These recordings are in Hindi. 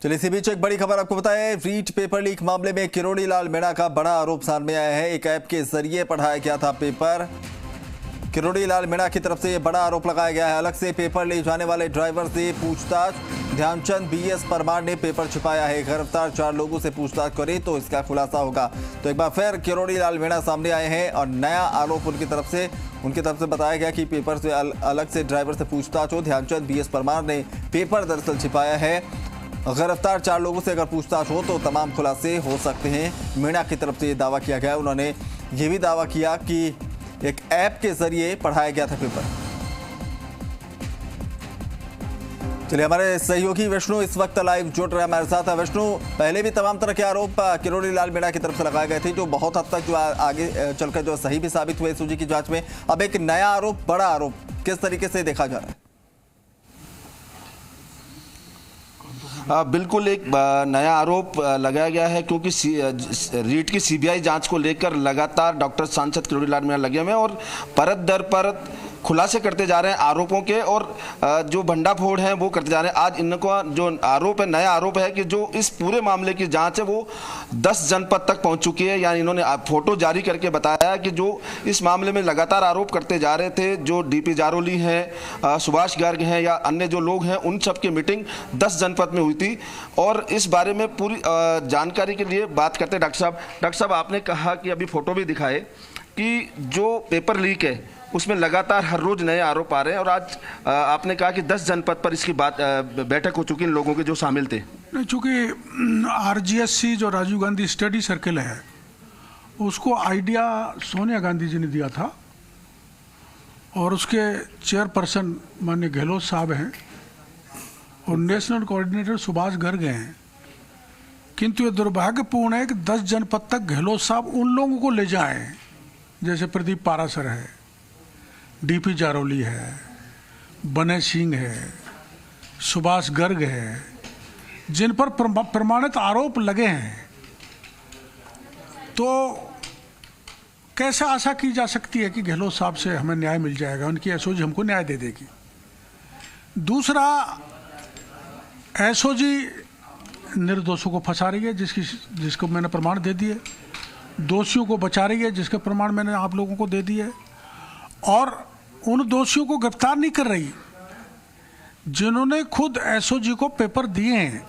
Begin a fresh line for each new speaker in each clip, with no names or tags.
चलिए इसी बीच एक बड़ी खबर आपको बताएं। रीट पेपर लीक मामले में किरोड़ी लाल मीणा का बड़ा आरोप सामने आया है। एक ऐप के जरिए पढ़ाया गया था पेपर। किरोड़ी लाल मीणा की तरफ से यह बड़ा आरोप लगाया गया है। अलग से पेपर ले जाने वाले ड्राइवर से पूछताछ। ध्यानचंद बीएस परमार ने पेपर छिपाया है। गिरफ्तार 4 लोगों से पूछताछ करें तो इसका खुलासा होगा। तो एक बार फिर किरोड़ी लाल मीणा सामने आए हैं और नया आरोप उनकी तरफ से बताया गया कि पेपर से अलग से ड्राइवर से पूछताछ हो। ध्यानचंद बीएस परमार ने पेपर दरअसल छिपाया है। गिरफ्तार 4 लोगों से अगर पूछताछ हो तो तमाम खुलासे हो सकते हैं। मीणा की तरफ से ये दावा किया गया। उन्होंने ये भी दावा किया कि एक ऐप के जरिए पढ़ाया गया था पेपर। चलिए हमारे सहयोगी विष्णु इस वक्त लाइव जुड़ रहे हमारे साथ। विष्णु, पहले भी तमाम तरह के आरोप किरोड़ी लाल मीणा की तरफ से लगाए गए थे, जो बहुत हद तक जो आगे चलकर जो सही भी साबित हुए एसओजी की जांच में। अब एक नया आरोप, बड़ा आरोप, किस तरीके से देखा जा रहा है?
बिल्कुल एक नया आरोप लगाया गया है, क्योंकि रीट की सीबीआई जांच को लेकर लगातार डॉक्टर सांसद किरोड़ी लाल मीणा लगे हुए हैं और परत दर परत खुलासे करते जा रहे हैं आरोपों के, और जो भंडाफोड़ हैं वो करते जा रहे हैं। आज इनका जो आरोप है, नया आरोप है कि जो इस पूरे मामले की जांच है वो 10 जनपद तक पहुंच चुकी है। यानी इन्होंने फोटो जारी करके बताया कि जो इस मामले में लगातार आरोप करते जा रहे थे, जो डीपी जारोली हैं, सुभाष गर्ग हैं या अन्य जो लोग हैं, उन सब की मीटिंग 10 जनपद में हुई थी। और इस बारे में पूरी जानकारी के लिए बात करते हैं डॉक्टर साहब, आपने कहा कि अभी फोटो भी दिखाए कि जो पेपर लीक है उसमें लगातार हर रोज नए आरोप आ रहे हैं, और आज आपने कहा कि 10 जनपद पर इसकी बैठक हो चुकी इन लोगों के जो शामिल थे।
चूंकि आरजीएससी जो राजीव गांधी स्टडी सर्किल है, उसको आइडिया सोनिया गांधी जी ने दिया था और उसके चेयरपर्सन माननीय गहलोत साहब हैं और नेशनल कोऑर्डिनेटर सुभाष गर्ग हैं। किंतु ये दुर्भाग्यपूर्ण है कि 10 जनपद तक गहलोत साहब उन लोगों को ले जाएं, जैसे प्रदीप पारासर है, डीपी जारोली है, बनय सिंह है, सुभाष गर्ग है, जिन पर प्रमाणित आरोप लगे हैं। तो कैसे आशा की जा सकती है कि गहलोत साहब से हमें न्याय मिल जाएगा? उनकी एसओजी हमको न्याय दे देगी। दूसरा, एसओजी निर्दोषों को फंसा रही है, जिसको मैंने प्रमाण दे दिए। दोषियों को बचा रही है, जिसके प्रमाण मैंने आप लोगों को दे दिए। और उन दोषियों को गिरफ्तार नहीं कर रही जिन्होंने खुद एसओजी को पेपर दिए हैं।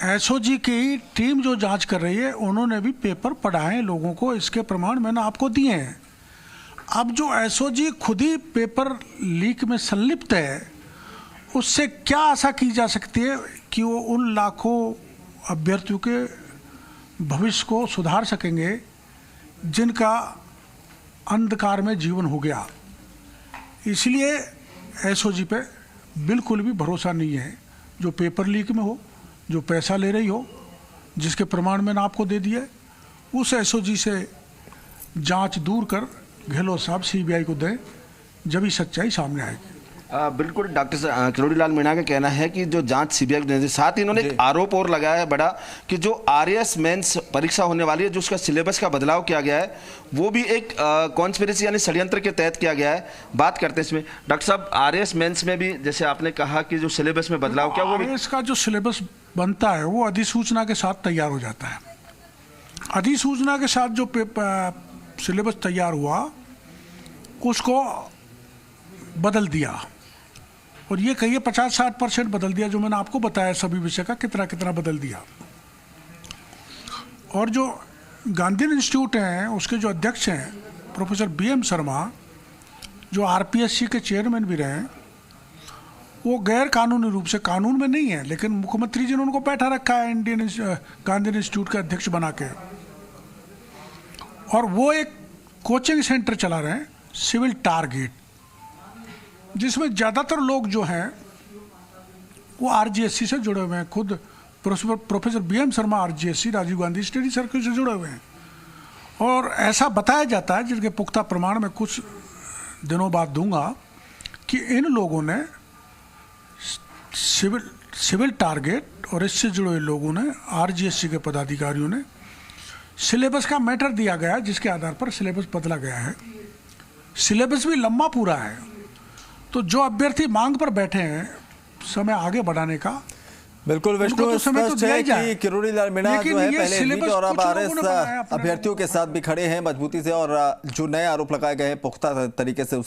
एसओजी की टीम जो जांच कर रही है, उन्होंने भी पेपर पढ़ाए लोगों को, इसके प्रमाण मैंने आपको दिए हैं। अब जो एसओजी खुद ही पेपर लीक में संलिप्त है, उससे क्या आशा की जा सकती है कि वो उन लाखों अभ्यर्थियों के भविष्य को सुधार सकेंगे जिनका अंधकार में जीवन हो गया। इसलिए एसओजी पे बिल्कुल भी भरोसा नहीं है। जो पेपर लीक में हो, जो पैसा ले रही हो, जिसके प्रमाण मैंने आपको दे दिए, उस एसओजी से जांच दूर कर गहलोत साहब सीबीआई को दें, जब ही सच्चाई सामने आएगी।
बिल्कुल डॉक्टर किरोड़ी लाल मीणा का कहना है कि जो जांच सीबीआई ने, साथ ही इन्होंने एक आरोप और लगाया है बड़ा कि जो आरएएस मेंस परीक्षा होने वाली है, जो उसका सिलेबस का बदलाव किया गया है, वो भी एक कॉन्स्पिरेसी यानी षड्यंत्र के तहत किया गया है। बात करते हैं इसमें डॉक्टर साहब, आरएएस मेंस में भी जैसे आपने कहा कि जो सिलेबस में बदलाव किया, वो
आरएएस का जो सिलेबस बनता है वो अधिसूचना के साथ तैयार हो जाता है। अधिसूचना के साथ जो सिलेबस तैयार हुआ उसको बदल दिया, और ये कहिए 50-60% बदल दिया। जो मैंने आपको बताया सभी विषय का कितना कितना बदल दिया। और जो गांधी इंस्टीट्यूट हैं, उसके जो अध्यक्ष हैं प्रोफेसर BM शर्मा, जो आरपीएससी के चेयरमैन भी रहे, वो गैर कानूनी रूप से, कानून में नहीं है, लेकिन मुख्यमंत्री जी ने उनको बैठा रखा है गांधी इंस्टीट्यूट के अध्यक्ष बना के। और वो एक कोचिंग सेंटर चला रहे हैं, सिविल टारगेट, जिसमें ज़्यादातर लोग जो हैं वो आरजीएससी से जुड़े हुए हैं। खुद professor BM Sharma RGSC, Rajiv Gandhi study circle से जुड़े हुए हैं। और ऐसा बताया जाता है, जिनके पुख्ता प्रमाण मैं कुछ दिनों बाद दूंगा, कि इन लोगों ने सिविल टारगेट और इससे जुड़े हुए लोगों ने, आरजीएससी के पदाधिकारियों ने, सिलेबस का मैटर दिया गया, जिसके आधार पर सिलेबस बदला गया है। सिलेबस भी लंबा पूरा है। तो जो अभ्यर्थी मांग पर बैठे हैं समय आगे बढ़ाने का,
बिल्कुल विष्णु,
उनको तो समय तो
स्पष्ट
दिया
है
ही जाए।
कि किरोड़ी लाल मीणा
लेकिन
जो है
ये
पहले
सिलेबस
रीट और अब
कुछ लोगों
आरएस
ने बनाया अपने
अभ्यर्थियों के साथ भी खड़े हैं मजबूती से, और जो नए आरोप लगाए गए हैं पुख्ता तरीके से